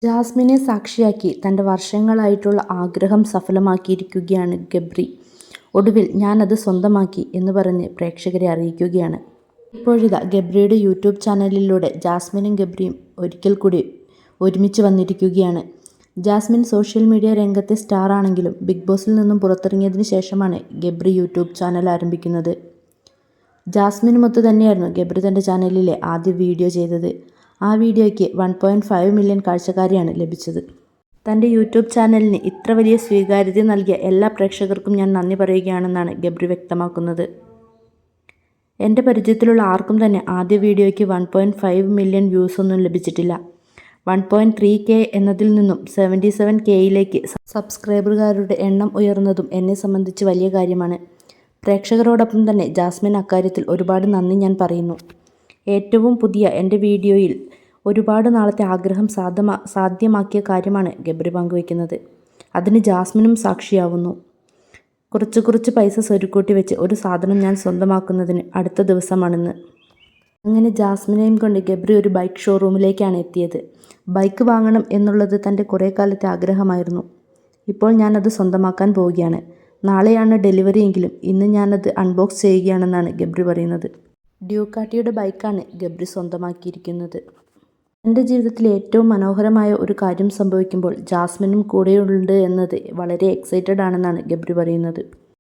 ജാസ്മിനെ സാക്ഷിയാക്കി തൻ്റെ വർഷങ്ങളായിട്ടുള്ള ആഗ്രഹം സഫലമാക്കിയിരിക്കുകയാണ് ഗബ്രി. ഒടുവിൽ ഞാനത് സ്വന്തമാക്കി എന്ന് പറഞ്ഞ് പ്രേക്ഷകരെ അറിയിക്കുകയാണ്. ഇപ്പോഴിതാ ഗബ്രിയുടെ യൂട്യൂബ് ചാനലിലൂടെ ജാസ്മിനും ഗബ്രിയും ഒരിക്കൽ കൂടി ഒരുമിച്ച് വന്നിരിക്കുകയാണ്. ജാസ്മിൻ സോഷ്യൽ മീഡിയ രംഗത്തെ സ്റ്റാർ ആണെങ്കിലും ബിഗ് ബോസിൽ നിന്നും പുറത്തിറങ്ങിയതിന് ശേഷമാണ് ഗബ്രി യൂട്യൂബ് ചാനൽ ആരംഭിക്കുന്നത്. ജാസ്മിനുമൊത്ത് തന്നെയായിരുന്നു ഗബ്രി തൻ്റെ ചാനലിലെ ആദ്യ വീഡിയോ ചെയ്തത്. ആ വീഡിയോയ്ക്ക് 1.5 മില്യൺ കാഴ്ചക്കാരെയാണ് ലഭിച്ചത്. തൻ്റെ യൂട്യൂബ് ചാനലിന് ഇത്ര വലിയ സ്വീകാര്യത നൽകിയ എല്ലാ പ്രേക്ഷകർക്കും ഞാൻ നന്ദി പറയുകയാണെന്നാണ് ഗബ്രി വ്യക്തമാക്കുന്നത്. എൻ്റെ പരിചയത്തിലുള്ള ആർക്കും തന്നെ ആദ്യ വീഡിയോയ്ക്ക് 1.5 മില്യൺ വ്യൂസ് ഒന്നും ലഭിച്ചിട്ടില്ല. 1.3K എന്നതിൽ നിന്നും 77Kയിലേക്ക് സബ്സ്ക്രൈബർമാരുടെ എണ്ണം ഉയർന്നതും എന്നെ സംബന്ധിച്ച് വലിയ കാര്യമാണ്. പ്രേക്ഷകരോടൊപ്പം തന്നെ ജാസ്മിൻ അക്കാര്യത്തിൽ ഒരുപാട് നന്ദി ഞാൻ പറയുന്നു. ഏറ്റവും പുതിയ എൻ്റെ വീഡിയോയിൽ ഒരുപാട് നാളത്തെ ആഗ്രഹം സാധ്യമാക്കിയ കാര്യമാണ് ഗബ്രി പങ്കുവയ്ക്കുന്നത്. അതിന് ജാസ്മിനും സാക്ഷിയാവുന്നു. കുറച്ച് പൈസ സ്വരുക്കൂട്ടി വെച്ച് ഒരു സാധനം ഞാൻ സ്വന്തമാക്കുന്നതിന് അടുത്ത ദിവസമാണെന്ന്. അങ്ങനെ ജാസ്മിനെയും കൊണ്ട് ഗബ്രി ഒരു ബൈക്ക് ഷോറൂമിലേക്കാണ് എത്തിയത്. ബൈക്ക് വാങ്ങണം എന്നുള്ളത് തൻ്റെ കുറേ കാലത്തെ ആഗ്രഹമായിരുന്നു. ഇപ്പോൾ ഞാനത് സ്വന്തമാക്കാൻ പോവുകയാണ്. നാളെയാണ് ഡെലിവറി എങ്കിലും ഇന്ന് ഞാനത് അൺബോക്സ് ചെയ്യുകയാണെന്നാണ് ഗബ്രി പറയുന്നത്. ഡ്യൂക്കാട്ടിയുടെ ബൈക്കാണ് ഗബ്രി സ്വന്തമാക്കിയിരിക്കുന്നത്. എൻ്റെ ജീവിതത്തിൽ ഏറ്റവും മനോഹരമായ ഒരു കാര്യം സംഭവിക്കുമ്പോൾ ജാസ്മിനും കൂടെയുണ്ട് എന്നത് വളരെ എക്സൈറ്റഡ് ആണെന്നാണ് ഗബ്രി പറയുന്നത്.